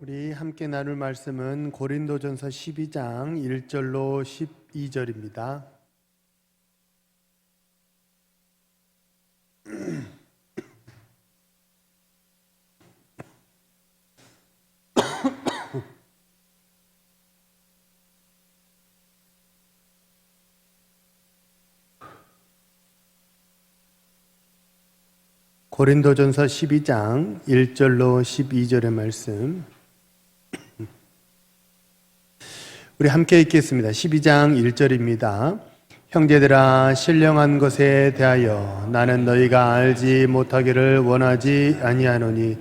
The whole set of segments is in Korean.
우리 함께 나눌 말씀은 고린도전서 12장 1절로 12절입니다. 고린도전서 12장 1절로 12절의 말씀 우리 함께 읽겠습니다. 12장 1절입니다. 형제들아, 신령한 것에 대하여 나는 너희가 알지 못하기를 원하지 아니하노니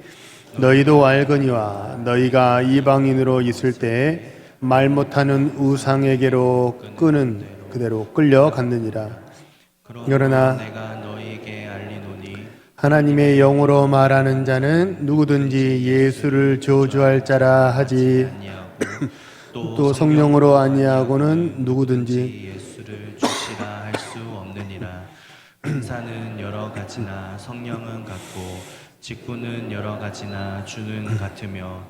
너희도 알거니와 너희가 이방인으로 있을 때 말 못하는 우상에게로 끄는 그대로 끌려갔느니라. 그러나 내가 너희에게 알리노니 하나님의 영으로 말하는 자는 누구든지 예수를 저주할 자라 하지 또 성령으로 아니하고는 누구든지 예수를 주시라 할 수 없느니라. 은사는 여러 가지나 성령은 같고 직분은 여러 가지나 주는 같으며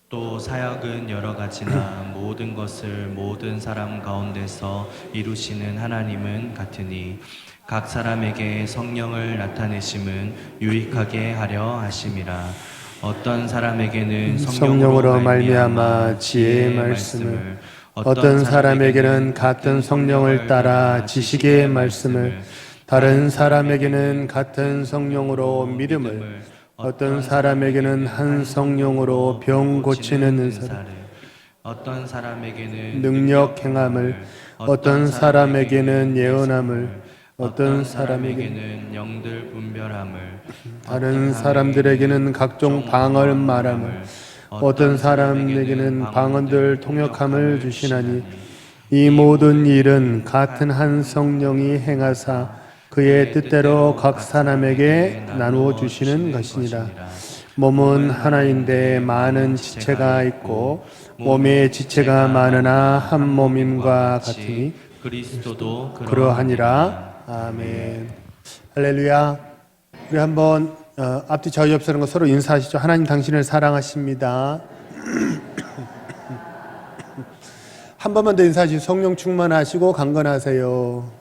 또 사역은 여러 가지나 모든 것을 모든 사람 가운데서 이루시는 하나님은 같으니 각 사람에게 성령을 나타내심은 유익하게 하려 하심이라. 어떤 사람에게는 성령으로 말미암아 지혜의 말씀을, 어떤 사람에게는 같은 성령을 따라 지식의 말씀을, 다른 사람에게는 같은 성령으로 믿음을, 어떤 사람에게는 한 성령으로 병 고치는 은사를, 어떤 사람에게는 능력 행함을, 어떤 사람에게는 예언함을, 어떤 사람에게는 영들 분별함을, 다른 사람들에게는 각종 방언을 말함을, 어떤 사람에게는 방언들 통역함을 주시나니 이 모든 일은 같은 한 성령이 행하사 그의 뜻대로 각 사람에게 나누어 주시는 것이니라. 몸은 하나인데 많은 지체가 있고 몸의 지체가 많으나 한 몸임과 같으니 그리스도도 그러하니라. 아멘. 할렐루야. 우리 한번 앞뒤 좌우 옆 서는 거 서로 인사하시죠. 하나님 당신을 사랑하십니다. 한 번만 더 인사하시죠. 성령 충만하시고 강건하세요.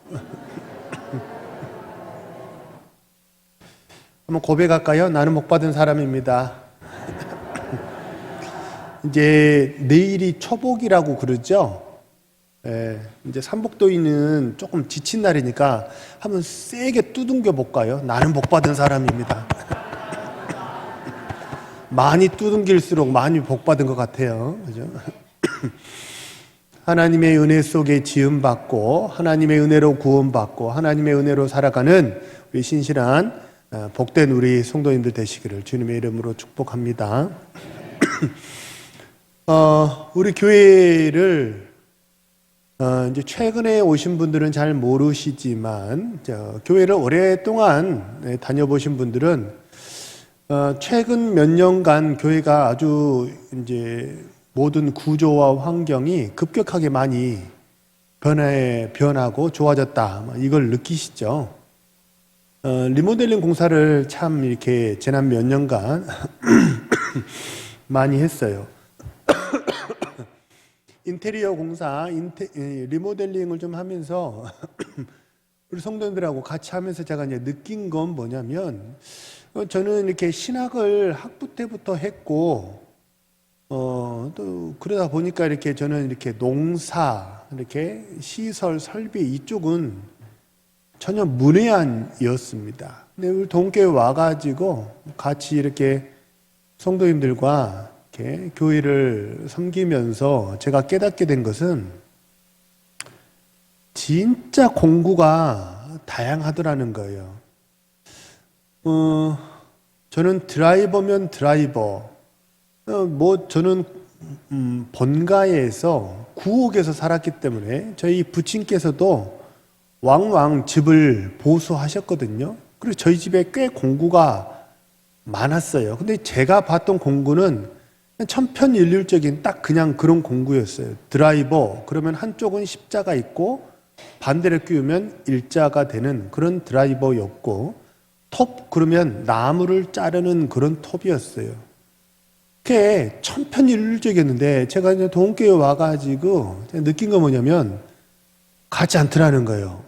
한번 고백할까요? 나는 복받은 사람입니다. 이제 내일이 초복이라고 그러죠. 이제 삼복도인은 조금 지친 날이니까 한번 세게 두둥겨 볼까요? 나는 복받은 사람입니다. 많이 두둥길수록 많이 복받은 것 같아요. 그죠? 하나님의 은혜 속에 지음받고 하나님의 은혜로 구원받고 하나님의 은혜로 살아가는 우리 신실한 복된 우리 성도님들 되시기를 주님의 이름으로 축복합니다. 우리 교회를 이제 최근에 오신 분들은 잘 모르시지만 교회를 오랫동안 다녀보신 분들은 최근 몇 년간 교회가 아주 이제 모든 구조와 환경이 급격하게 많이 변하고 좋아졌다. 이걸 느끼시죠? 리모델링 공사를 참 이렇게 지난 몇 년간 많이 했어요. 인테리어 공사, 리모델링을 좀 하면서 우리 성도님들하고 같이 하면서 제가 이제 느낀 건 뭐냐면 저는 이렇게 신학을 학부 때부터 했고 또 그러다 보니까 이렇게 저는 이렇게 농사, 이렇게 시설, 설비 이쪽은 전혀 문외한이었습니다. 근데 우리 동교회 와가지고 같이 이렇게 성도님들과 이렇게 교회를 섬기면서 제가 깨닫게 된 것은 진짜 공구가 다양하더라는 거예요. 저는 드라이버면 드라이버, 저는 본가에서 구옥에서 살았기 때문에 저희 부친께서도 왕왕 집을 보수하셨거든요. 그리고 저희 집에 꽤 공구가 많았어요. 근데 제가 봤던 공구는 천편일률적인 딱 그냥 그런 공구였어요. 드라이버 그러면 한쪽은 십자가 있고 반대를 끼우면 일자가 되는 그런 드라이버였고, 톱 그러면 나무를 자르는 그런 톱이었어요. 그게 천편일률적이었는데 제가 이제 동교에 와가지고 느낀 건 뭐냐면 같지 않더라는 거예요.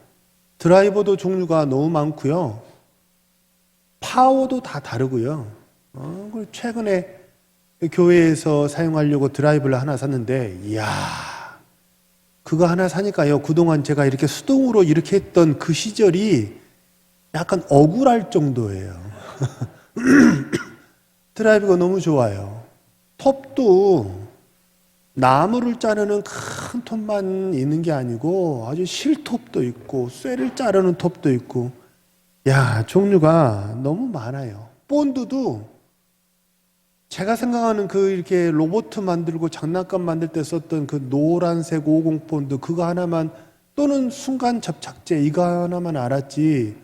드라이버도 종류가 너무 많고요. 파워도 다 다르고요. 그리고 최근에 교회에서 사용하려고 드라이버를 하나 샀는데, 이야, 그거 하나 사니까요. 그동안 제가 이렇게 수동으로 이렇게 했던 그 시절이 약간 억울할 정도예요. 드라이버가 너무 좋아요. 톱도 나무를 자르는 큰 톱만 있는 게 아니고 아주 실톱도 있고 쇠를 자르는 톱도 있고, 야, 종류가 너무 많아요. 본드도 제가 생각하는 그 이렇게 로봇 만들고 장난감 만들 때 썼던 그 노란색 50 본드 그거 하나만, 또는 순간 접착제 이거 하나만 알았지,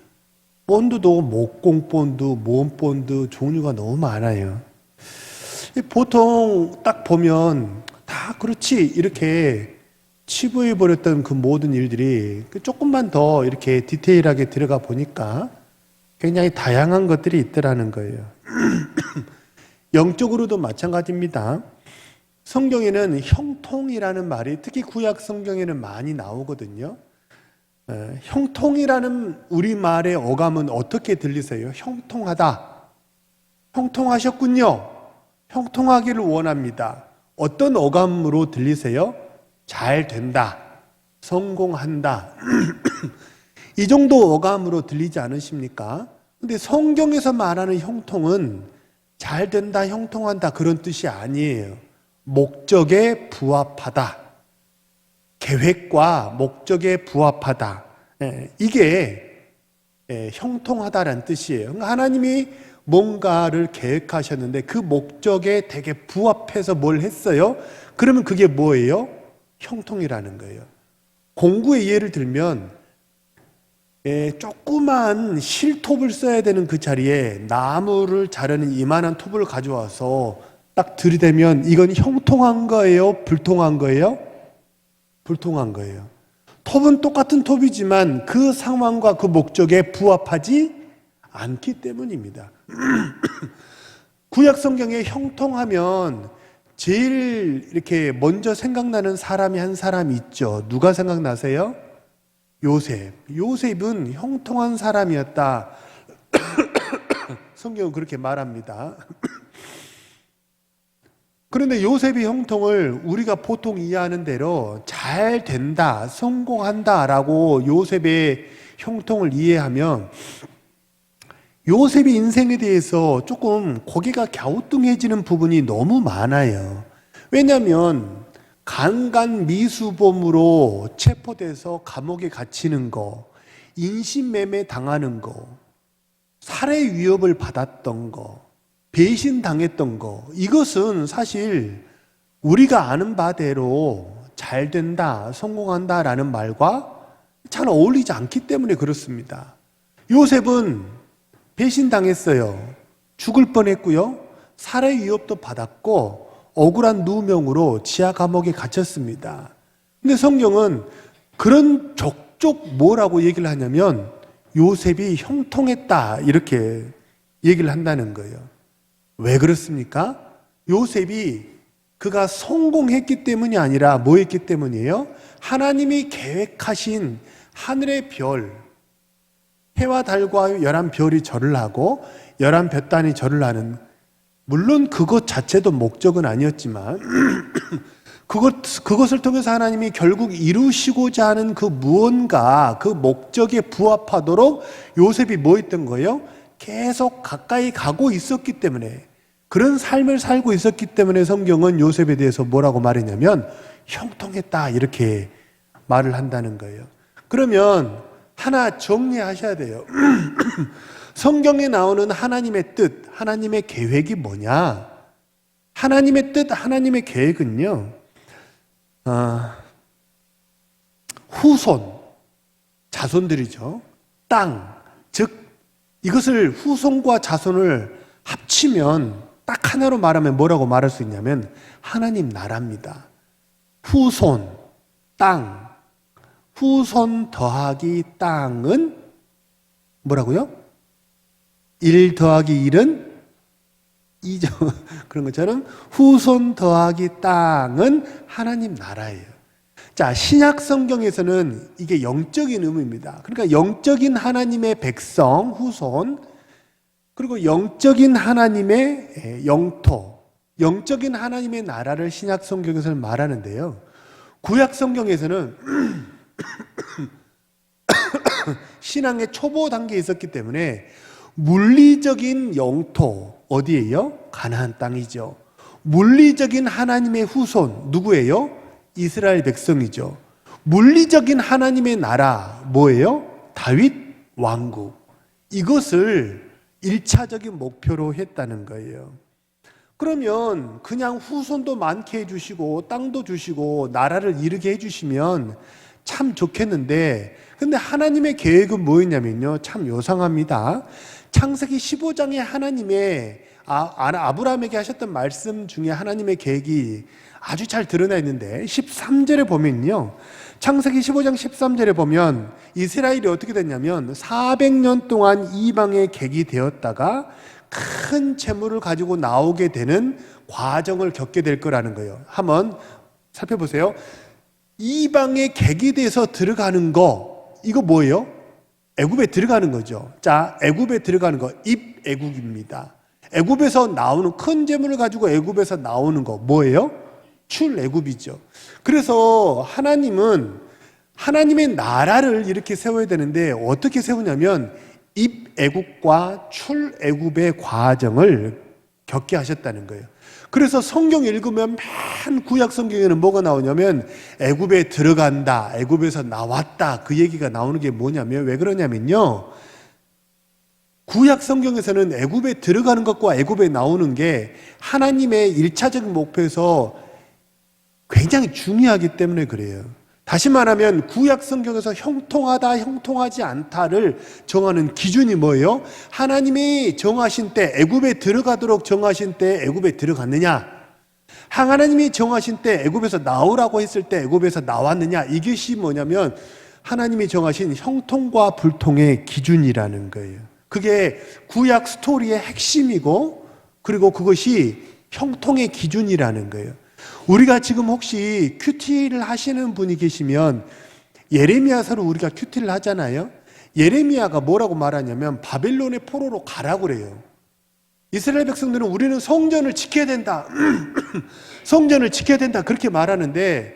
본드도 목공 본드, 모험 본드 종류가 너무 많아요. 보통 딱 보면 다 그렇지 이렇게 치부해 버렸던 그 모든 일들이 조금만 더 이렇게 디테일하게 들어가 보니까 굉장히 다양한 것들이 있더라는 거예요. 영적으로도 마찬가지입니다. 성경에는 형통이라는 말이 특히 구약 성경에는 많이 나오거든요. 형통이라는 우리말의 어감은 어떻게 들리세요? 형통하다. 형통하셨군요. 형통하기를 원합니다. 어떤 어감으로 들리세요? 잘 된다. 성공한다. 이 정도 어감으로 들리지 않으십니까? 근데 성경에서 말하는 형통은 잘 된다, 형통한다 그런 뜻이 아니에요. 목적에 부합하다. 계획과 목적에 부합하다. 이게 형통하다라는 뜻이에요. 그러니까 하나님이 뭔가를 계획하셨는데 그 목적에 되게 부합해서 뭘 했어요? 그러면 그게 뭐예요? 형통이라는 거예요. 공구의 예를 들면 조그만 실톱을 써야 되는 그 자리에 나무를 자르는 이만한 톱을 가져와서 딱 들이대면 이건 형통한 거예요? 불통한 거예요? 불통한 거예요. 톱은 똑같은 톱이지만 그 상황과 그 목적에 부합하지 않기 때문입니다. 구약 성경에 형통하면 제일 이렇게 먼저 생각나는 사람이 한 사람이 있죠. 누가 생각나세요? 요셉. 요셉은 형통한 사람이었다. 성경은 그렇게 말합니다. 그런데 요셉의 형통을 우리가 보통 이해하는 대로 잘 된다, 성공한다 라고 요셉의 형통을 이해하면 요셉의 인생에 대해서 조금 고개가 갸우뚱해지는 부분이 너무 많아요. 왜냐하면 간간미수범으로 체포돼서 감옥에 갇히는 거, 인신매매 당하는 거, 살해 위협을 받았던 거, 배신당했던 거, 이것은 사실 우리가 아는 바대로 잘 된다, 성공한다 라는 말과 잘 어울리지 않기 때문에 그렇습니다. 요셉은 배신당했어요. 죽을 뻔했고요. 살해 위협도 받았고 억울한 누명으로 지하 감옥에 갇혔습니다. 근데 성경은 그런 족족 뭐라고 얘기를 하냐면 요셉이 형통했다 이렇게 얘기를 한다는 거예요. 왜 그렇습니까? 요셉이 그가 성공했기 때문이 아니라 뭐 했기 때문이에요? 하나님이 계획하신 하늘의 별, 해와 달과 11별이 절을 하고 11볕단이 절을 하는, 물론 그것 자체도 목적은 아니었지만 그것을 통해서 하나님이 결국 이루시고자 하는 그 무언가, 그 목적에 부합하도록 요셉이 뭐 했던 거예요? 계속 가까이 가고 있었기 때문에, 그런 삶을 살고 있었기 때문에 성경은 요셉에 대해서 뭐라고 말했냐면 형통했다 이렇게 말을 한다는 거예요. 그러면 하나 정리하셔야 돼요. 성경에 나오는 하나님의 뜻, 하나님의 계획이 뭐냐? 하나님의 뜻, 하나님의 계획은요, 후손, 자손들이죠. 땅, 즉 이것을 후손과 자손을 합치면 딱 하나로 말하면 뭐라고 말할 수 있냐면 하나님 나라입니다. 후손, 땅, 후손 더하기 땅은 뭐라고요? 1 더하기 1은 이죠. 그런 것처럼 후손 더하기 땅은 하나님 나라예요. 자, 신약 성경에서는 이게 영적인 의미입니다. 그러니까 영적인 하나님의 백성, 후손, 그리고 영적인 하나님의 영토, 영적인 하나님의 나라를 신약 성경에서는 말하는데요. 구약 성경에서는 신앙의 초보 단계에 있었기 때문에 물리적인 영토, 어디예요? 가나안 땅이죠. 물리적인 하나님의 후손, 누구예요? 이스라엘 백성이죠. 물리적인 하나님의 나라, 뭐예요? 다윗 왕국. 이것을 1차적인 목표로 했다는 거예요. 그러면 그냥 후손도 많게 해주시고 땅도 주시고 나라를 이루게 해주시면 참 좋겠는데, 근데 하나님의 계획은 뭐였냐면요, 참 요상합니다. 창세기 15장에 하나님의 아브라함에게 하셨던 말씀 중에 하나님의 계획이 아주 잘 드러나 있는데 13절에 보면요, 창세기 15장 13절에 보면 이스라엘이 어떻게 됐냐면 400년 동안 이방의 객이 되었다가 큰 재물을 가지고 나오게 되는 과정을 겪게 될 거라는 거예요. 한번 살펴보세요. 이방의 객이 돼서 들어가는 거, 이거 뭐예요? 애굽에 들어가는 거죠. 자, 애굽에 들어가는 거, 입애굽입니다. 애굽에서 나오는, 큰 재물을 가지고 애굽에서 나오는 거 뭐예요? 출애굽이죠. 그래서 하나님은 하나님의 나라를 이렇게 세워야 되는데 어떻게 세우냐면 입애굽과 출애굽의 과정을 겪게 하셨다는 거예요. 그래서 성경 읽으면 맨 구약 성경에는 뭐가 나오냐면 애굽에 들어간다, 애굽에서 나왔다, 그 얘기가 나오는 게 뭐냐면, 왜 그러냐면요, 구약 성경에서는 애굽에 들어가는 것과 애굽에 나오는 게 하나님의 1차적인 목표에서 굉장히 중요하기 때문에 그래요. 다시 말하면 구약 성경에서 형통하다, 형통하지 않다를 정하는 기준이 뭐예요? 하나님이 정하신 때, 애굽에 들어가도록 정하신 때 애굽에 들어갔느냐, 하나님이 정하신 때 애굽에서 나오라고 했을 때 애굽에서 나왔느냐, 이것이 뭐냐면 하나님이 정하신 형통과 불통의 기준이라는 거예요. 그게 구약 스토리의 핵심이고, 그리고 그것이 형통의 기준이라는 거예요. 우리가 지금 혹시 큐티를 하시는 분이 계시면 예레미야서를 우리가 큐티를 하잖아요. 예레미야가 뭐라고 말하냐면 바벨론의 포로로 가라고 그래요. 이스라엘 백성들은 우리는 성전을 지켜야 된다 성전을 지켜야 된다 그렇게 말하는데,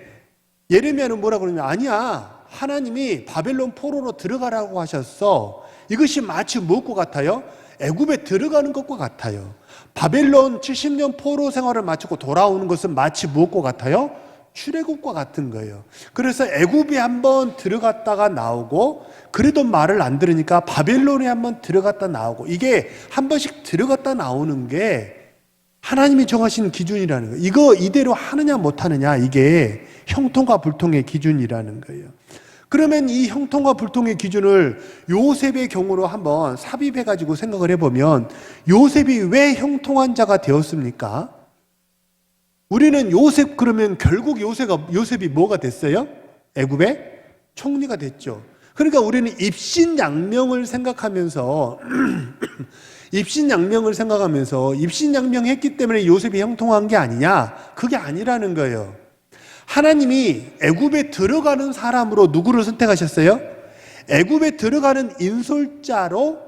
예레미야는 뭐라고 그러냐면 아니야, 하나님이 바벨론 포로로 들어가라고 하셨어. 이것이 마치 무엇과 같아요? 애굽에 들어가는 것과 같아요. 바벨론 70년 포로 생활을 마치고 돌아오는 것은 마치 무엇과 같아요? 출애굽과 같은 거예요. 그래서 애굽에 한번 들어갔다가 나오고, 그래도 말을 안 들으니까 바벨론에 한번 들어갔다 나오고, 이게 한 번씩 들어갔다 나오는 게 하나님이 정하신 기준이라는 거예요. 이거 이대로 하느냐 못하느냐, 이게 형통과 불통의 기준이라는 거예요. 그러면 이 형통과 불통의 기준을 요셉의 경우로 한번 삽입해가지고 생각을 해보면, 요셉이 왜 형통한 자가 되었습니까? 우리는 요셉, 그러면 결국 요셉이 뭐가 됐어요? 애굽의 총리가 됐죠. 그러니까 우리는 입신양명을 생각하면서 입신양명했기 때문에 요셉이 형통한 게 아니냐? 그게 아니라는 거예요. 하나님이 애굽에 들어가는 사람으로 누구를 선택하셨어요? 애굽에 들어가는 인솔자로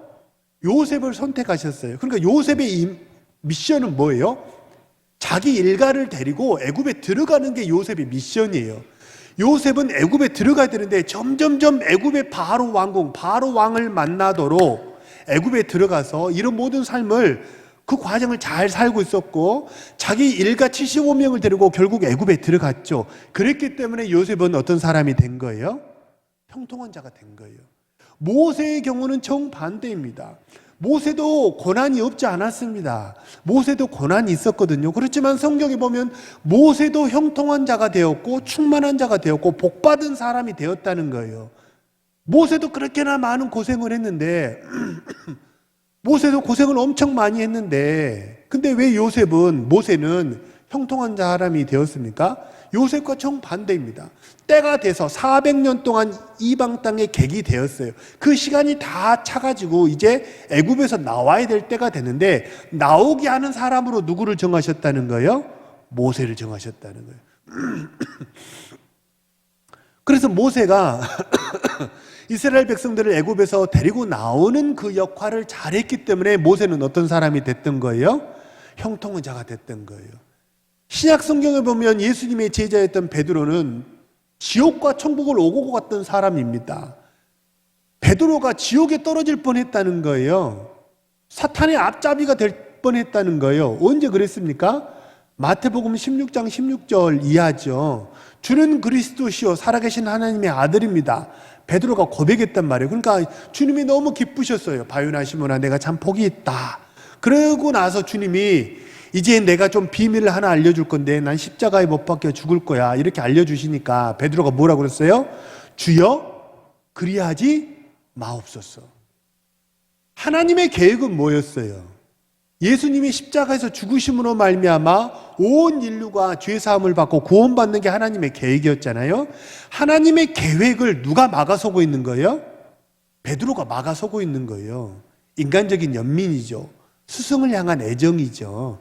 요셉을 선택하셨어요. 그러니까 요셉의 미션은 뭐예요? 자기 일가를 데리고 애굽에 들어가는 게 요셉의 미션이에요. 요셉은 애굽에 들어가야 되는데 점점점 애굽의 바로 왕궁, 바로 왕을 만나도록 애굽에 들어가서 이런 모든 삶을, 그 과정을 잘 살고 있었고, 자기 일가 75명을 데리고 결국 애굽에 들어갔죠. 그랬기 때문에 요셉은 어떤 사람이 된 거예요? 형통한 자가 된 거예요. 모세의 경우는 정반대입니다. 모세도 고난이 없지 않았습니다. 모세도 고난이 있었거든요. 그렇지만 성경에 보면 모세도 형통한 자가 되었고 충만한 자가 되었고 복받은 사람이 되었다는 거예요. 모세도 그렇게나 많은 고생을 했는데 모세도 고생을 엄청 많이 했는데, 근데 왜 모세는 형통한 사람이 되었습니까? 요셉과 정반대입니다. 때가 돼서 400년 동안 이방 땅에 객이 되었어요. 그 시간이 다 차가지고 이제 애굽에서 나와야 될 때가 됐는데 나오게 하는 사람으로 누구를 정하셨다는 거예요? 모세를 정하셨다는 거예요. 그래서 모세가 이스라엘 백성들을 애굽에서 데리고 나오는 그 역할을 잘했기 때문에 모세는 어떤 사람이 됐던 거예요? 형통한 자가 됐던 거예요. 신약 성경에 보면 예수님의 제자였던 베드로는 지옥과 천국을 오고 갔던 사람입니다. 베드로가 지옥에 떨어질 뻔했다는 거예요. 사탄의 앞잡이가 될 뻔했다는 거예요. 언제 그랬습니까? 마태복음 16장 16절 이하죠. 주는 그리스도시요 살아계신 하나님의 아들입니다. 베드로가 고백했단 말이에요. 그러니까 주님이 너무 기쁘셨어요. 바요나 시몬아, 내가 참 복이 있다. 그러고 나서 주님이 이제 내가 좀 비밀을 하나 알려줄 건데 난 십자가에 못 박혀 죽을 거야, 이렇게 알려주시니까 베드로가 뭐라고 그랬어요? 주여 그리하지 마옵소서. 하나님의 계획은 뭐였어요? 예수님이 십자가에서 죽으심으로 말미암아 온 인류가 죄사함을 받고 구원받는 게 하나님의 계획이었잖아요. 하나님의 계획을 누가 막아서고 있는 거예요? 베드로가 막아서고 있는 거예요. 인간적인 연민이죠. 스승을 향한 애정이죠.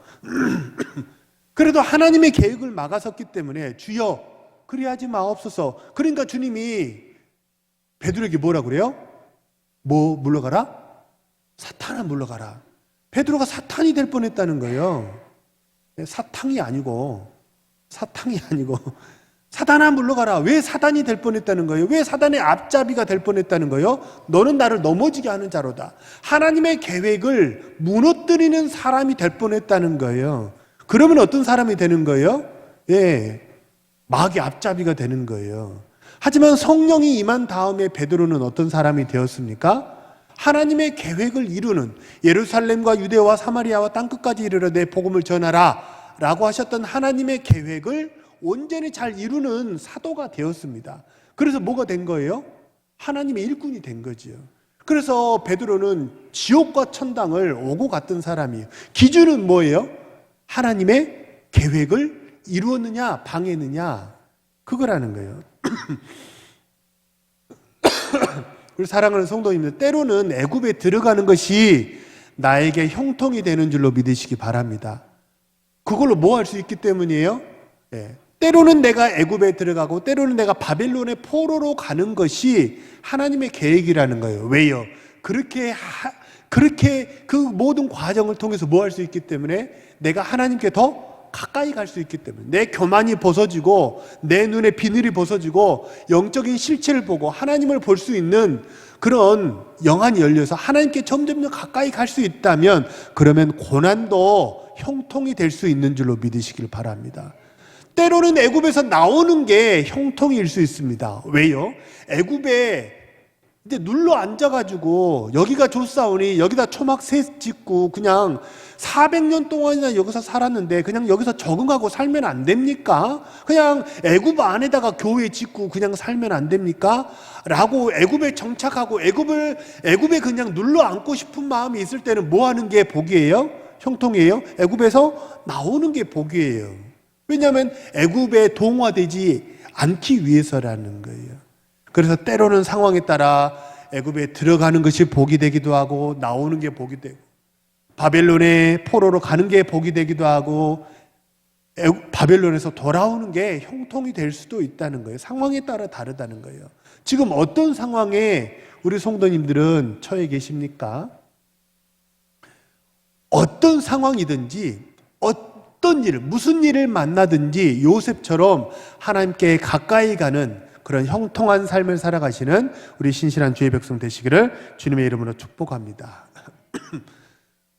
그래도 하나님의 계획을 막아섰기 때문에 주여 그리하지 마옵소서. 그러니까 주님이 베드로에게 뭐라 그래요? 뭐 물러가라? 사탄아 물러가라. 베드로가 사탄이 될 뻔했다는 거예요. 사탕이 아니고 사탄아 물러가라. 왜 사단이 될 뻔했다는 거예요? 왜 사단의 앞잡이가 될 뻔했다는 거예요? 너는 나를 넘어지게 하는 자로다. 하나님의 계획을 무너뜨리는 사람이 될 뻔했다는 거예요. 그러면 어떤 사람이 되는 거예요? 마귀 앞잡이가 되는 거예요. 하지만 성령이 임한 다음에 베드로는 어떤 사람이 되었습니까? 하나님의 계획을 이루는, 예루살렘과 유대와 사마리아와 땅끝까지 이르러 내 복음을 전하라 라고 하셨던 하나님의 계획을 온전히 잘 이루는 사도가 되었습니다. 그래서 뭐가 된 거예요? 하나님의 일꾼이 된 거지요. 그래서 베드로는 지옥과 천당을 오고 갔던 사람이에요. 기준은 뭐예요? 하나님의 계획을 이루었느냐 방해했느냐, 그거라는 거예요. 우리 사랑하는 성도님들, 때로는 애굽에 들어가는 것이 나에게 형통이 되는 줄로 믿으시기 바랍니다. 그걸로 뭐 할 수 있기 때문이에요? 때로는 내가 애굽에 들어가고 때로는 내가 바벨론의 포로로 가는 것이 하나님의 계획이라는 거예요. 왜요? 그렇게 그 모든 과정을 통해서 뭐 할 수 있기 때문에 내가 하나님께 더 가까이 갈 수 있기 때문에, 내 교만이 벗어지고 내 눈에 비늘이 벗어지고 영적인 실체를 보고 하나님을 볼 수 있는 그런 영안이 열려서 하나님께 점점 더 가까이 갈 수 있다면, 그러면 고난도 형통이 될 수 있는 줄로 믿으시길 바랍니다. 때로는 애굽에서 나오는 게 형통일 수 있습니다. 왜요? 애굽에 이제 눌러 앉아가지고 여기가 좋사오니 여기다 초막 새 짓고 그냥 400년 동안이나 여기서 살았는데 그냥 여기서 적응하고 살면 안 됩니까? 그냥 애굽 안에다가 교회 짓고 그냥 살면 안 됩니까? 라고 애굽에 정착하고 애굽에 그냥 눌러 앉고 싶은 마음이 있을 때는 뭐 하는 게 복이에요? 형통이에요? 애굽에서 나오는 게 복이에요. 왜냐하면 애굽에 동화되지 않기 위해서라는 거예요. 그래서 때로는 상황에 따라 애굽에 들어가는 것이 복이 되기도 하고 나오는 게 복이 되고, 바벨론의 포로로 가는 게 복이 되기도 하고 바벨론에서 돌아오는 게 형통이 될 수도 있다는 거예요. 상황에 따라 다르다는 거예요. 지금 어떤 상황에 우리 성도님들은 처해 계십니까? 어떤 상황이든지 어떤 일, 무슨 일을 만나든지 요셉처럼 하나님께 가까이 가는 그런 형통한 삶을 살아가시는 우리 신실한 주의 백성 되시기를 주님의 이름으로 축복합니다.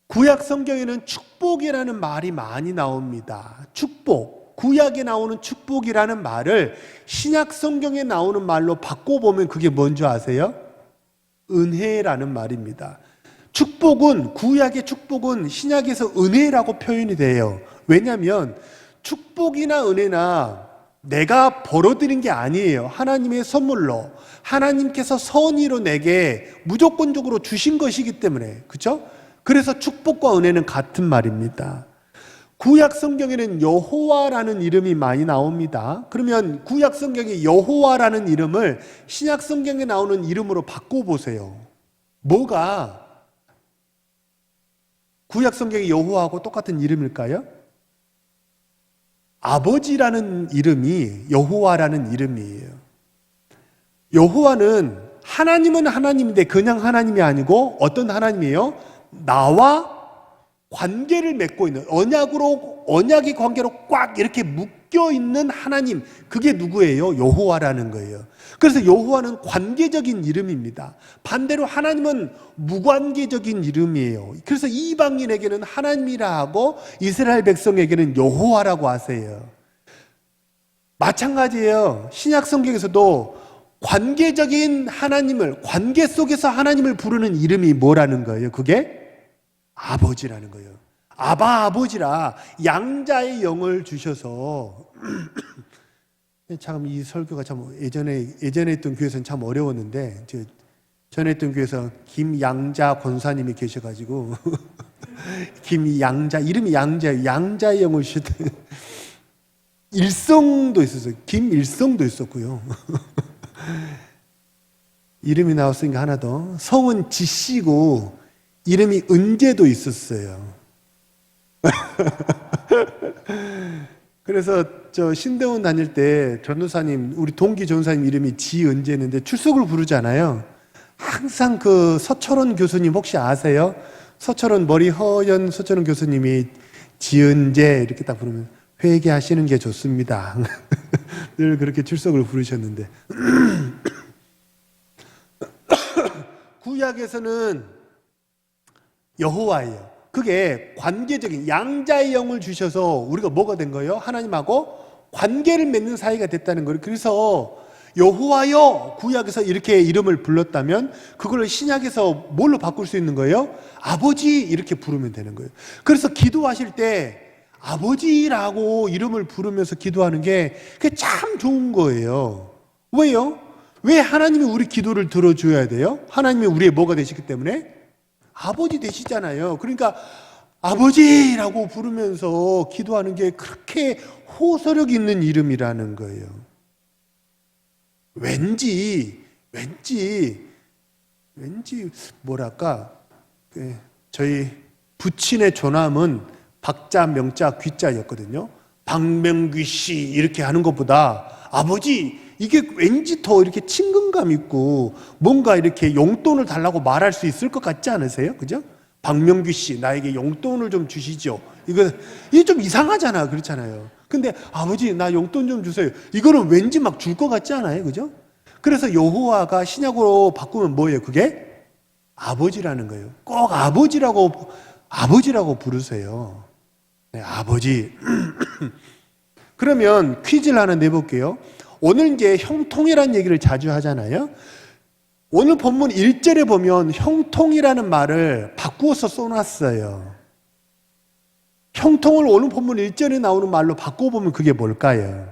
구약 성경에는 축복이라는 말이 많이 나옵니다. 축복, 구약에 나오는 축복이라는 말을 신약 성경에 나오는 말로 바꿔보면 그게 뭔지 아세요? 은혜라는 말입니다. 축복은, 구약의 축복은 신약에서 은혜라고 표현이 돼요. 왜냐하면 축복이나 은혜나 내가 벌어들인 게 아니에요. 하나님의 선물로, 하나님께서 선의로 내게 무조건적으로 주신 것이기 때문에, 그렇죠? 그래서 축복과 은혜는 같은 말입니다. 구약 성경에는 여호와라는 이름이 많이 나옵니다. 그러면 구약 성경의 여호와라는 이름을 신약 성경에 나오는 이름으로 바꿔보세요. 뭐가 구약 성경의 여호와하고 똑같은 이름일까요? 아버지라는 이름이 여호와라는 이름이에요. 여호와는 하나님은 하나님인데 그냥 하나님이 아니고 어떤 하나님이에요? 나와 관계를 맺고 있는, 언약의 관계로 꽉 이렇게 묶여 있는 하나님, 그게 누구예요? 여호와라는 거예요. 그래서 여호와는 관계적인 이름입니다. 반대로 하나님은 무관계적인 이름이에요. 그래서 이방인에게는 하나님이라 하고 이스라엘 백성에게는 여호와라고 하세요. 마찬가지예요. 신약 성경에서도 관계적인 하나님을, 관계 속에서 하나님을 부르는 이름이 뭐라는 거예요? 그게 아버지라는 거예요. 아버지라 양자의 영을 주셔서 참 이 설교가 참 예전에 했던 교회에서는 참 어려웠는데, 전에 했던 교회에서 김양자 권사님이 계셔가지고 김양자, 이름이 양자예요. 양자의 영을 주셨던 일성도 있었어요. 김일성도 있었고요. 이름이 나왔으니까 하나 더, 성은 지씨고 이름이 은재도 있었어요. 그래서 저 신대원 다닐 때 전도사님, 우리 동기 전도사님 이름이 지은재인데 출석을 부르잖아요. 항상 그 서철원 교수님 혹시 아세요? 서철원, 머리 허연 서철원 교수님이 지은재 이렇게 딱 부르면 회개하시는 게 좋습니다. 늘 그렇게 출석을 부르셨는데 구약에서는 여호와예요. 그게 관계적인 양자의 영을 주셔서 우리가 뭐가 된 거예요? 하나님하고 관계를 맺는 사이가 됐다는 거예요. 그래서 여호와여, 구약에서 이렇게 이름을 불렀다면 그걸 신약에서 뭘로 바꿀 수 있는 거예요? 아버지, 이렇게 부르면 되는 거예요. 그래서 기도하실 때 아버지라고 이름을 부르면서 기도하는 게 그게 참 좋은 거예요. 왜요? 왜 하나님이 우리 기도를 들어줘야 돼요? 하나님이 우리의 뭐가 되시기 때문에? 아버지 되시잖아요. 그러니까 아버지라고 부르면서 기도하는 게 그렇게 호소력 있는 이름이라는 거예요. 왠지 뭐랄까, 저희 부친의 조남은 박자, 명자, 귀자였거든요. 박명귀 씨 이렇게 하는 것보다 아버지, 이게 왠지 더 이렇게 친근감 있고 뭔가 이렇게 용돈을 달라고 말할 수 있을 것 같지 않으세요? 그죠? 박명규 씨, 나에게 용돈을 좀 주시죠. 이게 좀 이상하잖아. 그렇잖아요. 근데 아버지, 나 용돈 좀 주세요. 이거는 왠지 막 줄 것 같지 않아요? 그죠? 그래서 여호와가 신약으로 바꾸면 뭐예요? 그게 아버지라는 거예요. 꼭 아버지라고 부르세요. 네, 아버지. 그러면 퀴즈를 하나 내볼게요. 오늘 이제 형통이라는 얘기를 자주 하잖아요. 오늘 본문 1절에 보면 형통이라는 말을 바꾸어서 써놨어요. 형통을 오늘 본문 1절에 나오는 말로 바꿔보면 그게 뭘까요?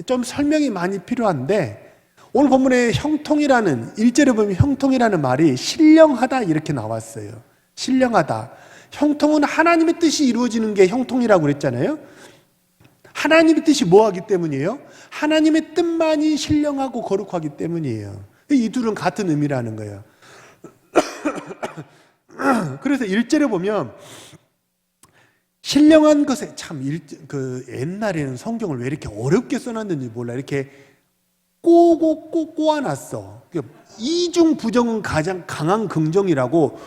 좀 설명이 많이 필요한데, 오늘 본문에 형통이라는, 1절에 보면 형통이라는 말이 신령하다 이렇게 나왔어요. 신령하다. 형통은 하나님의 뜻이 이루어지는 게 형통이라고 그랬잖아요. 하나님의 뜻이 뭐하기 때문이에요? 하나님의 뜻만이 신령하고 거룩하기 때문이에요. 이 둘은 같은 의미라는 거예요. 그래서 1절에 보면 신령한 것에 옛날에는 성경을 왜 이렇게 어렵게 써놨는지 몰라. 이렇게 꼬고 꼬아놨어. 이중 부정은 가장 강한 긍정이라고,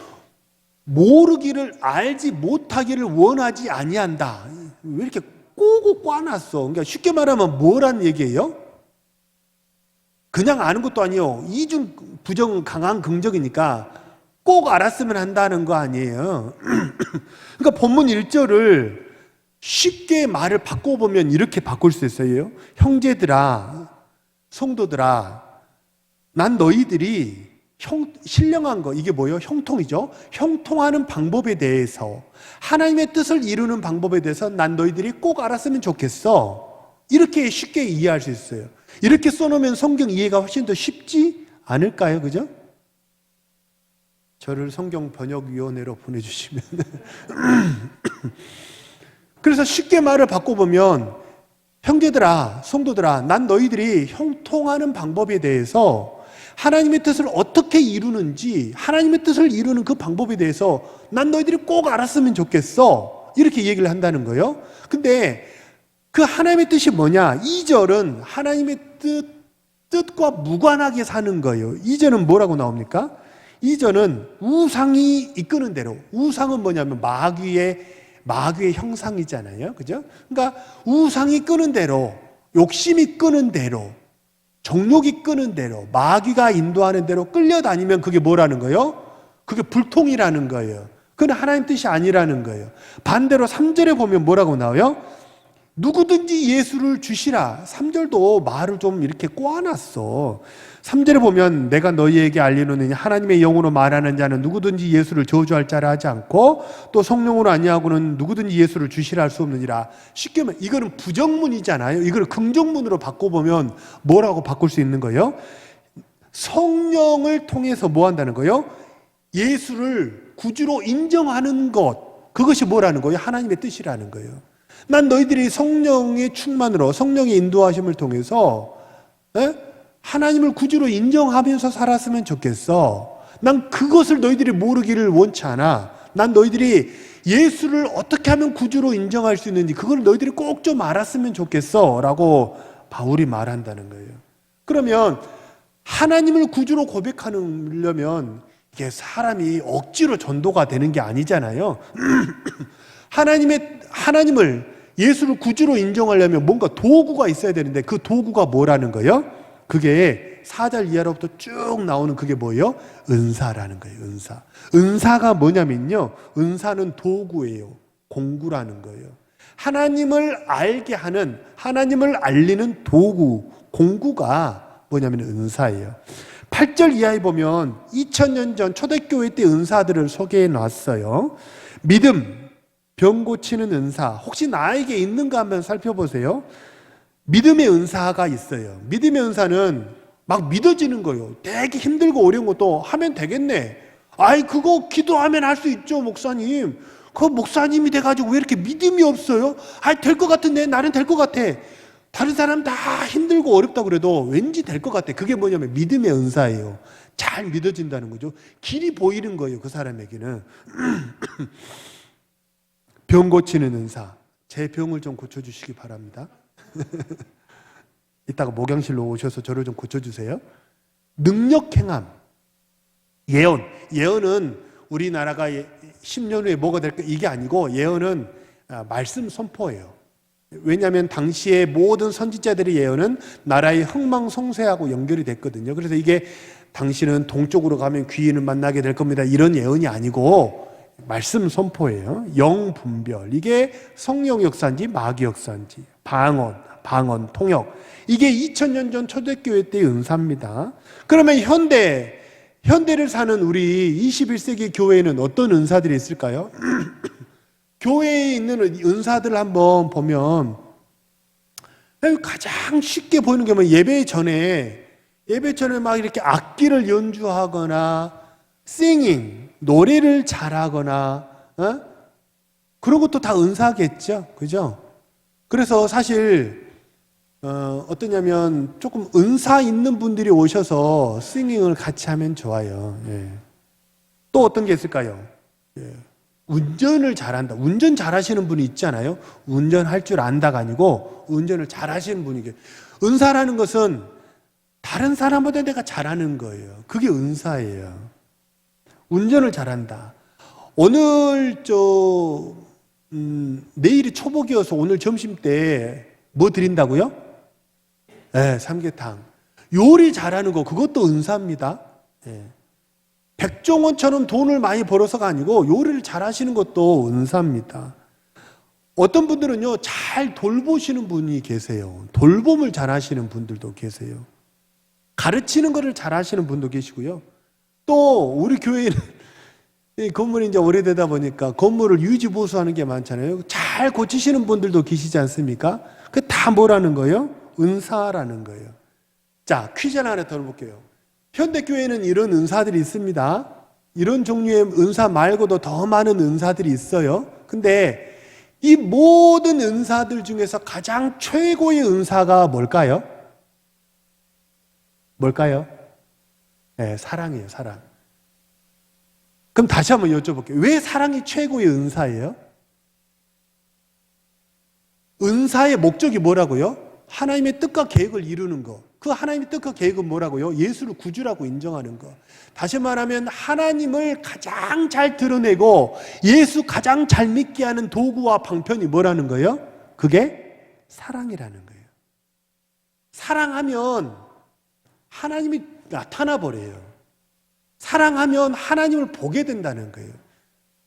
모르기를, 알지 못하기를 원하지 아니한다. 왜 이렇게 꼬고 꽈놨어? 그러니까 쉽게 말하면 뭐란 얘기예요? 그냥 아는 것도 아니에요. 이중 부정은 강한 긍정이니까 꼭 알았으면 한다는 거 아니에요. 그러니까 본문 1절을 쉽게 말을 바꿔보면 이렇게 바꿀 수 있어요. 형제들아, 성도들아, 난 너희들이 신령한 거, 이게 뭐예요? 형통이죠. 형통하는 방법에 대해서, 하나님의 뜻을 이루는 방법에 대해서 난 너희들이 꼭 알았으면 좋겠어. 이렇게 쉽게 이해할 수 있어요. 이렇게 써놓으면 성경 이해가 훨씬 더 쉽지 않을까요? 그죠? 저를 성경 번역위원회로 보내주시면 그래서 쉽게 말을 바꿔보면 형제들아, 성도들아, 난 너희들이 형통하는 방법에 대해서 하나님의 뜻을 어떻게 이루는지, 하나님의 뜻을 이루는 그 방법에 대해서 난 너희들이 꼭 알았으면 좋겠어, 이렇게 얘기를 한다는 거예요. 근데 그 하나님의 뜻이 뭐냐? 2절은 하나님의 뜻과 무관하게 사는 거예요. 2절은 뭐라고 나옵니까? 2절은 우상이 이끄는 대로, 우상은 뭐냐면 마귀의 형상이잖아요. 그죠? 그러니까 우상이 끄는 대로, 욕심이 끄는 대로, 정욕이 끄는 대로, 마귀가 인도하는 대로 끌려다니면 그게 뭐라는 거예요? 그게 불통이라는 거예요. 그건 하나님 뜻이 아니라는 거예요. 반대로 3절에 보면 뭐라고 나와요? 누구든지 예수를 주시라. 3절도 말을 좀 이렇게 꼬아놨어. 3절에 보면 내가 너희에게 알리노니 하나님의 영으로 말하는 자는 누구든지 예수를 저주할 자라 하지 않고 또 성령으로 아니하고는 누구든지 예수를 주시라 할 수 없느니라. 쉽게 말하면 이거는 부정문이잖아요. 이걸 긍정문으로 바꿔보면 뭐라고 바꿀 수 있는 거예요? 성령을 통해서 뭐 한다는 거예요? 예수를 구주로 인정하는 것, 그것이 뭐라는 거예요? 하나님의 뜻이라는 거예요. 난 너희들이 성령의 충만으로, 성령의 인도하심을 통해서 하나님을 구주로 인정하면서 살았으면 좋겠어. 난 그것을 너희들이 모르기를 원치 않아. 난 너희들이 예수를 어떻게 하면 구주로 인정할 수 있는지 그걸 너희들이 꼭 좀 알았으면 좋겠어 라고 바울이 말한다는 거예요. 그러면 하나님을 구주로 고백하려면 이게 사람이 억지로 전도가 되는 게 아니잖아요. 하나님을, 예수를 구주로 인정하려면 뭔가 도구가 있어야 되는데 그 도구가 뭐라는 거예요? 그게 4절 이하로부터 쭉 나오는 그게 뭐예요? 은사라는 거예요. 은사. 은사가 뭐냐면요, 은사는 도구예요. 공구라는 거예요. 하나님을 알게 하는, 하나님을 알리는 도구, 공구가 뭐냐면 은사예요. 8절 이하에 보면 2000년 전 초대교회 때 은사들을 소개해 놨어요. 믿음, 병 고치는 은사, 혹시 나에게 있는가 한번 살펴보세요. 믿음의 은사가 있어요. 믿음의 은사는 막 믿어지는 거예요. 되게 힘들고 어려운 것도 하면 되겠네. 아이, 그거 기도하면 할 수 있죠, 목사님. 그 목사님이 돼가지고 왜 이렇게 믿음이 없어요? 아이, 될 것 같은데, 나는 될 것 같아. 다른 사람 다 힘들고 어렵다고 그래도 왠지 될 것 같아. 그게 뭐냐면 믿음의 은사예요. 잘 믿어진다는 거죠. 길이 보이는 거예요, 그 사람에게는. 병 고치는 은사. 제 병을 좀 고쳐주시기 바랍니다. 이따가 목양실로 오셔서 저를 좀 고쳐주세요. 능력 행함. 예언. 예언은 우리나라가 10년 후에 뭐가 될까 이게 아니고 예언은 말씀 선포예요. 왜냐하면 당시에 모든 선지자들의 예언은 나라의 흥망성쇠하고 연결이 됐거든요. 그래서 이게 당신은 동쪽으로 가면 귀인을 만나게 될 겁니다, 이런 예언이 아니고 말씀 선포예요. 영 분별. 이게 성령 역사인지 마귀 역사인지, 방언, 통역. 이게 2000년 전 초대교회 때의 은사입니다. 그러면 현대를 사는 우리 21세기 교회에는 어떤 은사들이 있을까요? 교회에 있는 은사들을 한번 보면 가장 쉽게 보이는 게 뭐 예배 전에 막 이렇게 악기를 연주하거나 singing, 노래를 잘하거나 그런 것도 다 은사겠죠. 그죠? 그래서 사실 어떠냐면 조금 은사 있는 분들이 오셔서 싱잉을 같이 하면 좋아요. 예. 또 어떤 게 있을까요? 예. 운전을 잘한다. 운전 잘하시는 분이 있잖아요. 운전할 줄 안다가 아니고 운전을 잘하시는 분이 계세요. 은사라는 것은 다른 사람보다 내가 잘하는 거예요. 그게 은사예요. 운전을 잘한다. 오늘 내일이 초복이어서 오늘 점심 때 뭐 드린다고요? 네, 삼계탕. 요리 잘하는 거, 그것도 은사입니다. 네. 백종원처럼 돈을 많이 벌어서가 아니고 요리를 잘하시는 것도 은사입니다. 어떤 분들은요, 잘 돌보시는 분이 계세요. 돌봄을 잘하시는 분들도 계세요. 가르치는 것을 잘하시는 분도 계시고요. 또 우리 교회는 건물이 이제 오래되다 보니까 건물을 유지보수하는 게 많잖아요. 잘 고치시는 분들도 계시지 않습니까? 그 다 뭐라는 거예요? 은사라는 거예요. 자, 퀴즈 하나 더 볼게요. 현대교회는 이런 은사들이 있습니다. 이런 종류의 은사 말고도 더 많은 은사들이 있어요. 근데 이 모든 은사들 중에서 가장 최고의 은사가 뭘까요? 뭘까요? 네, 사랑이에요, 사랑. 그럼 다시 한번 여쭤볼게요. 왜 사랑이 최고의 은사예요? 은사의 목적이 뭐라고요? 하나님의 뜻과 계획을 이루는 거. 그 하나님의 뜻과 계획은 뭐라고요? 예수를 구주라고 인정하는 거. 다시 말하면 하나님을 가장 잘 드러내고 예수 가장 잘 믿게 하는 도구와 방편이 뭐라는 거예요? 그게 사랑이라는 거예요. 사랑하면 하나님이 나타나 버려요. 사랑하면 하나님을 보게 된다는 거예요.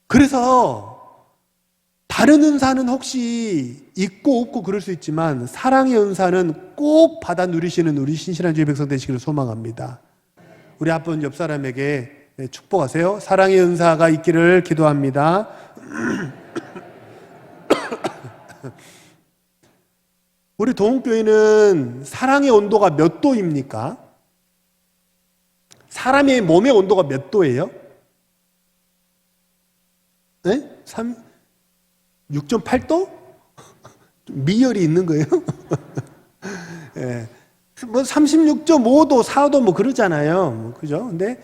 그래서 다른 은사는 혹시 있고 없고 그럴 수 있지만 사랑의 은사는 꼭 받아 누리시는 우리 신실한 주의 백성 되시기를 소망합니다. 우리 앞분 옆 사람에게 축복하세요. 사랑의 은사가 있기를 기도합니다. 우리 동국교회는 사랑의 온도가 몇 도입니까? 사람의 몸의 온도가 몇 도예요? 네? 6.8도? 미열이 있는 거예요? 네. 뭐 36.5도, 4도 뭐 그러잖아요. 그죠? 근데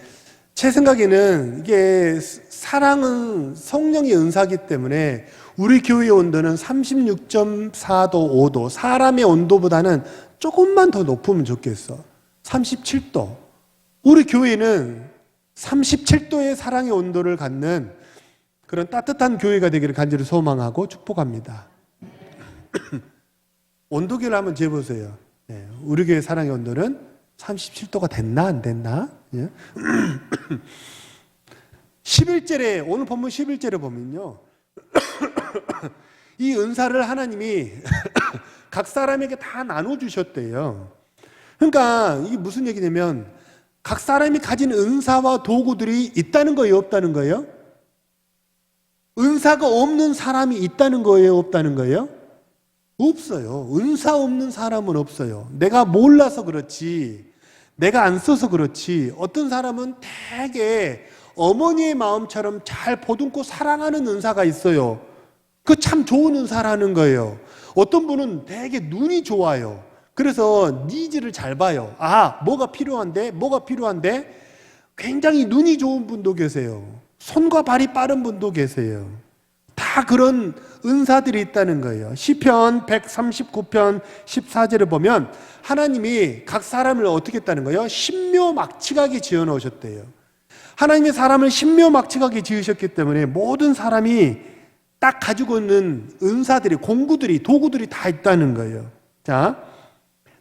제 생각에는 이게 사랑은 성령의 은사이기 때문에 우리 교회의 온도는 36.4도, 5도. 사람의 온도보다는 조금만 더 높으면 좋겠어. 37도. 우리 교회는 37도의 사랑의 온도를 갖는 그런 따뜻한 교회가 되기를 간절히 소망하고 축복합니다. 온도계를 한번 재보세요. 네, 우리 교회 사랑의 온도는 37도가 됐나 안 됐나? 예? 11절에 오늘 본문 11절에 보면요. 이 은사를 하나님이 각 사람에게 다 나눠주셨대요. 그러니까 이게 무슨 얘기냐면 각 사람이 가진 은사와 도구들이 있다는 거예요, 없다는 거예요? 은사가 없는 사람이 있다는 거예요, 없다는 거예요? 없어요. 은사 없는 사람은 없어요. 내가 몰라서 그렇지, 내가 안 써서 그렇지, 어떤 사람은 되게 어머니의 마음처럼 잘 보듬고 사랑하는 은사가 있어요. 그 참 좋은 은사라는 거예요. 어떤 분은 되게 눈이 좋아요. 그래서 니즈를 잘 봐요. 아, 뭐가 필요한데? 굉장히 눈이 좋은 분도 계세요. 손과 발이 빠른 분도 계세요. 다 그런 은사들이 있다는 거예요. 시편 139편 14절에 보면 하나님이 각 사람을 어떻게 했다는 거예요? 신묘막측하게 지어놓으셨대요. 하나님이 사람을 신묘막측하게 지으셨기 때문에 모든 사람이 딱 가지고 있는 은사들이, 공구들이, 도구들이 다 있다는 거예요. 자,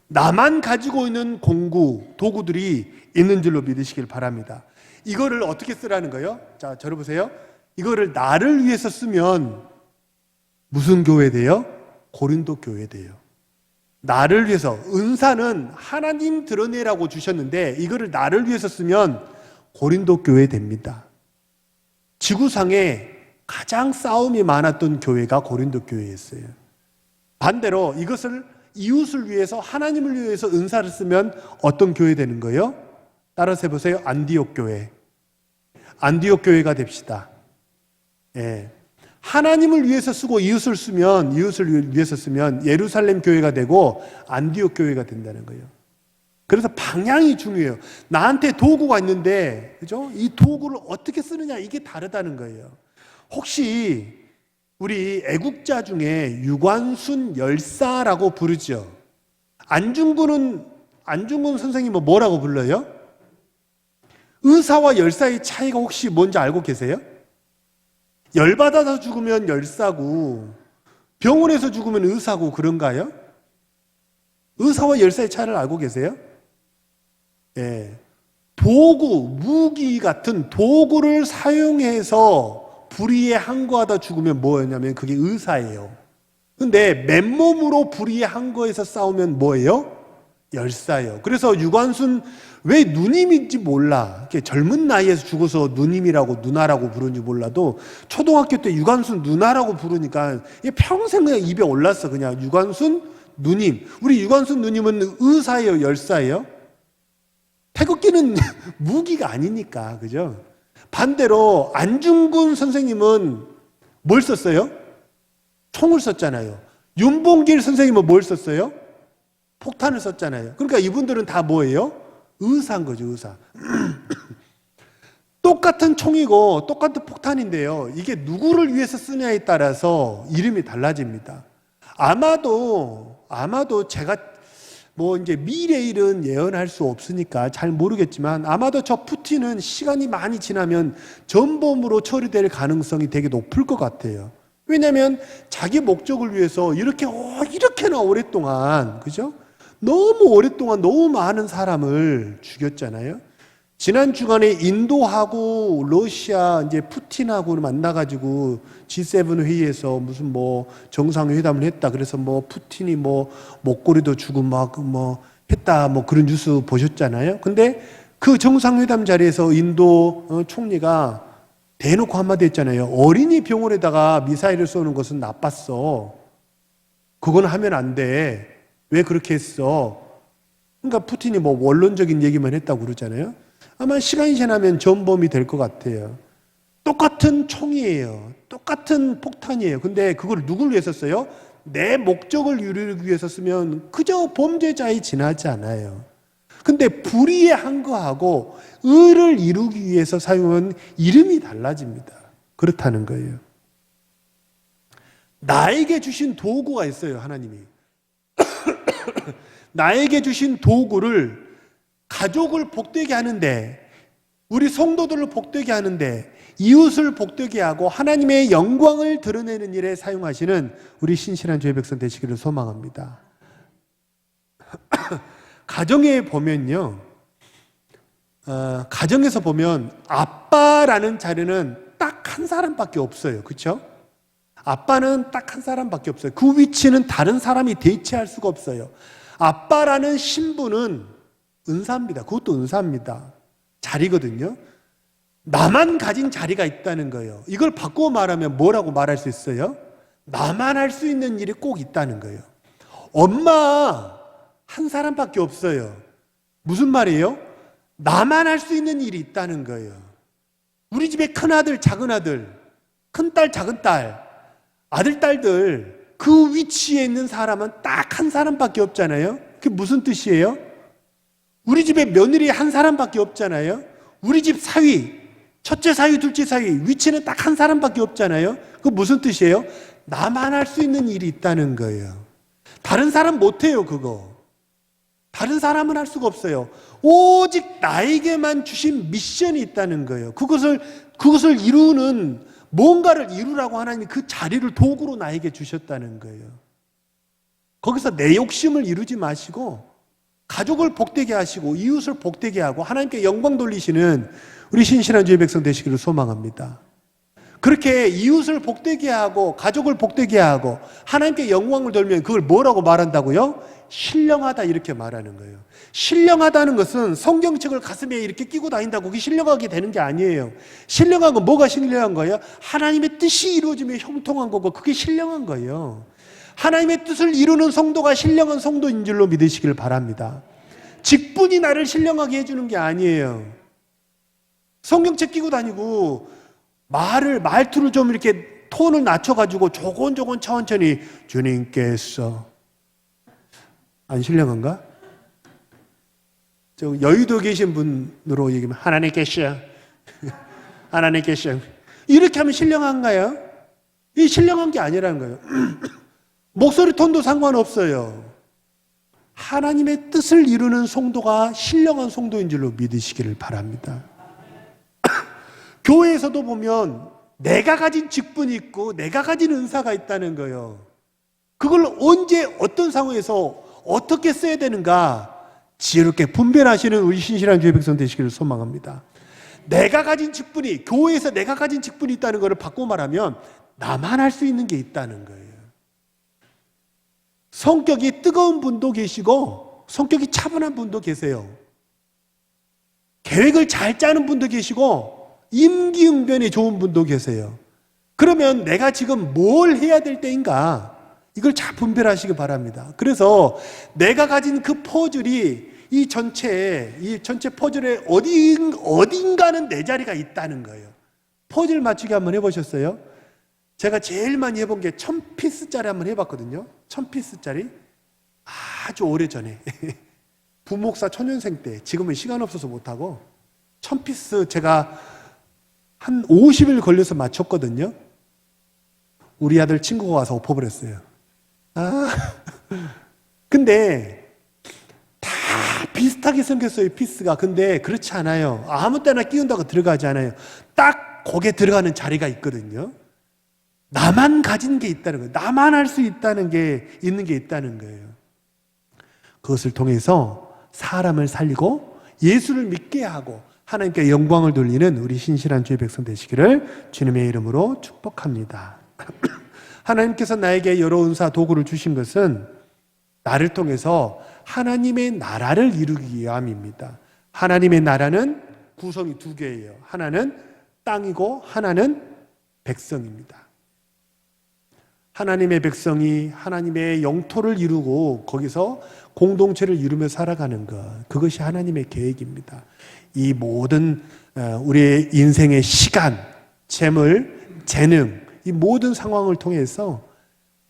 나만 가지고 있는 공구, 도구들이 있는 줄로 믿으시길 바랍니다. 이거를 어떻게 쓰라는 거예요? 자, 저를 보세요. 이거를 나를 위해서 쓰면 무슨 교회 돼요? 고린도 교회 돼요. 나를 위해서. 은사는 하나님 드러내라고 주셨는데 이거를 나를 위해서 쓰면 고린도 교회 됩니다. 지구상에 가장 싸움이 많았던 교회가 고린도 교회였어요. 반대로 이것을 이웃을 위해서, 하나님을 위해서 은사를 쓰면 어떤 교회 되는 거예요? 따라서 해보세요. 안디옥 교회. 안디옥 교회가 됩시다. 예. 하나님을 위해서 쓰고 이웃을 위해서 쓰면 예루살렘 교회가 되고 안디옥 교회가 된다는 거예요. 그래서 방향이 중요해요. 나한테 도구가 있는데, 그죠? 이 도구를 어떻게 쓰느냐, 이게 다르다는 거예요. 혹시 우리 애국자 중에 유관순 열사라고 부르죠. 안중근 선생님은 뭐라고 불러요? 의사와 열사의 차이가 혹시 뭔지 알고 계세요? 열받아서 죽으면 열사고 병원에서 죽으면 의사고 그런가요? 의사와 열사의 차이를 알고 계세요? 예. 도구, 무기 같은 도구를 사용해서 불의에 항거하다 죽으면 뭐였냐면 그게 의사예요. 근데 맨몸으로 불의에 항거해서 싸우면 뭐예요? 열사예요. 그래서 유관순 왜 누님인지 몰라. 이렇게 젊은 나이에서 죽어서 누님이라고 누나라고 부르는지 몰라도 초등학교 때 유관순 누나라고 부르니까 평생 그냥 입에 올랐어. 그냥 유관순 누님. 우리 유관순 누님은 의사예요, 열사예요? 태극기는 무기가 아니니까, 그죠? 반대로 안중근 선생님은 뭘 썼어요? 총을 썼잖아요. 윤봉길 선생님은 뭘 썼어요? 폭탄을 썼잖아요. 그러니까 이분들은 다 뭐예요? 의사인 거죠, 의사. 똑같은 총이고 똑같은 폭탄인데요. 이게 누구를 위해서 쓰냐에 따라서 이름이 달라집니다. 아마도 제가 뭐 이제 미래 일은 예언할 수 없으니까 잘 모르겠지만 아마도 저 푸틴은 시간이 많이 지나면 전범으로 처리될 가능성이 되게 높을 것 같아요. 왜냐하면 자기 목적을 위해서 이렇게나 오랫동안, 그죠? 너무 오랫동안 너무 많은 사람을 죽였잖아요. 지난 주간에 인도하고 러시아 이제 푸틴하고 만나가지고 G7 회의에서 무슨 뭐 정상회담을 했다. 그래서 뭐 푸틴이 뭐 목걸이도 주고 막 뭐 했다. 뭐 그런 뉴스 보셨잖아요. 근데 그 정상회담 자리에서 인도 총리가 대놓고 한마디 했잖아요. 어린이 병원에다가 미사일을 쏘는 것은 나빴어. 그건 하면 안 돼. 왜 그렇게 했어? 그러니까 푸틴이 뭐 원론적인 얘기만 했다고 그러잖아요. 아마 시간이 지나면 전범이 될 것 같아요. 똑같은 총이에요. 똑같은 폭탄이에요. 근데 그걸 누굴 위해서 써요? 내 목적을 이루기 위해서 쓰면 그저 범죄자에 지나지 않아요. 근데 불의한 거하고 의를 이루기 위해서 사용한 이름이 달라집니다. 그렇다는 거예요. 나에게 주신 도구가 있어요, 하나님이. 나에게 주신 도구를 가족을 복되게 하는데, 우리 성도들을 복되게 하는데, 이웃을 복되게 하고 하나님의 영광을 드러내는 일에 사용하시는 우리 신실한 주의 백성 되시기를 소망합니다. 가정에 보면요, 가정에서 보면 아빠라는 자리는 딱 한 사람밖에 없어요. 그렇죠? 아빠는 딱 한 사람밖에 없어요. 그 위치는 다른 사람이 대체할 수가 없어요. 아빠라는 신분은 은사입니다. 그것도 은사입니다. 자리거든요. 나만 가진 자리가 있다는 거예요. 이걸 바꾸어 말하면 뭐라고 말할 수 있어요? 나만 할 수 있는 일이 꼭 있다는 거예요. 엄마 한 사람밖에 없어요. 무슨 말이에요? 나만 할 수 있는 일이 있다는 거예요. 우리 집에 큰아들, 작은아들, 큰딸, 작은딸, 아들, 딸들 그 위치에 있는 사람은 딱 한 사람밖에 없잖아요. 그게 무슨 뜻이에요? 우리 집에 며느리 한 사람밖에 없잖아요. 우리 집 사위, 첫째 사위, 둘째 사위 위치는 딱 한 사람밖에 없잖아요. 그게 무슨 뜻이에요? 나만 할 수 있는 일이 있다는 거예요. 다른 사람 못해요, 그거. 다른 사람은 할 수가 없어요. 오직 나에게만 주신 미션이 있다는 거예요. 그것을 이루는, 뭔가를 이루라고 하나님이 그 자리를 도구로 나에게 주셨다는 거예요. 거기서 내 욕심을 이루지 마시고 가족을 복되게 하시고 이웃을 복되게 하고 하나님께 영광 돌리시는 우리 신실한 주의 백성 되시기를 소망합니다. 그렇게 이웃을 복되게 하고 가족을 복되게 하고 하나님께 영광을 돌면 그걸 뭐라고 말한다고요? 신령하다, 이렇게 말하는 거예요. 신령하다는 것은 성경책을 가슴에 이렇게 끼고 다닌다고 그게 신령하게 되는 게 아니에요. 신령한 건 뭐가 신령한 거예요? 하나님의 뜻이 이루어지며 형통한 거고 그게 신령한 거예요. 하나님의 뜻을 이루는 성도가 신령한 성도인 줄로 믿으시길 바랍니다. 직분이 나를 신령하게 해주는 게 아니에요. 성경책 끼고 다니고 말투를 좀 이렇게 톤을 낮춰가지고 조곤조곤 천천히 주님께서, 안 신령한가? 저 여의도 계신 분으로 얘기하면 하나님께서 하나님께서 이렇게 하면 신령한가요? 이 신령한 게 아니라는 거예요. 목소리 톤도 상관없어요. 하나님의 뜻을 이루는 성도가 신령한 성도인 줄로 믿으시기를 바랍니다. 교회에서도 보면 내가 가진 직분이 있고 내가 가진 은사가 있다는 거예요. 그걸 언제 어떤 상황에서 어떻게 써야 되는가 지혜롭게 분별하시는 우리 신실한 주의 백성 되시기를 소망합니다. 내가 가진 직분이, 교회에서 내가 가진 직분이 있다는 것을 바꿔 말하면 나만 할 수 있는 게 있다는 거예요. 성격이 뜨거운 분도 계시고 성격이 차분한 분도 계세요. 계획을 잘 짜는 분도 계시고 임기응변이 좋은 분도 계세요. 그러면 내가 지금 뭘 해야 될 때인가, 이걸 잘 분별하시기 바랍니다. 그래서 내가 가진 그 퍼즐이 이 전체 퍼즐에 어딘가는 내 자리가 있다는 거예요. 퍼즐 맞추기 한번 해보셨어요? 제가 제일 많이 해본 게 1000피스짜리 한번 해봤거든요. 1000피스짜리. 아주 오래전에 부목사 초년생 때, 지금은 시간 없어서 못하고 1000피스 제가 한 50일 걸려서 맞췄거든요. 우리 아들 친구가 와서 엎어버렸어요. 근데 다 비슷하게 생겼어요, 피스가. 근데 그렇지 않아요. 아무 때나 끼운다고 들어가지 않아요. 딱 거기에 들어가는 자리가 있거든요. 나만 가진 게 있다는 거예요. 나만 할 수 있는 게 있다는 거예요. 그것을 통해서 사람을 살리고 예수를 믿게 하고 하나님께 영광을 돌리는 우리 신실한 주의 백성 되시기를 주님의 이름으로 축복합니다. 하나님께서 나에게 여러 은사 도구를 주신 것은 나를 통해서 하나님의 나라를 이루기 위함입니다. 하나님의 나라는 구성이 두 개예요. 하나는 땅이고 하나는 백성입니다. 하나님의 백성이 하나님의 영토를 이루고 거기서 공동체를 이루며 살아가는 것, 그것이 하나님의 계획입니다. 이 모든 우리의 인생의 시간, 재물, 재능, 이 모든 상황을 통해서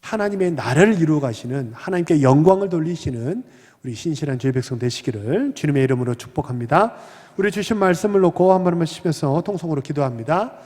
하나님의 나라를 이루어 가시는, 하나님께 영광을 돌리시는 우리 신실한 주의 백성 되시기를 주님의 이름으로 축복합니다. 우리 주신 말씀을 놓고 한 번만 쉬면서 통성으로 기도합니다.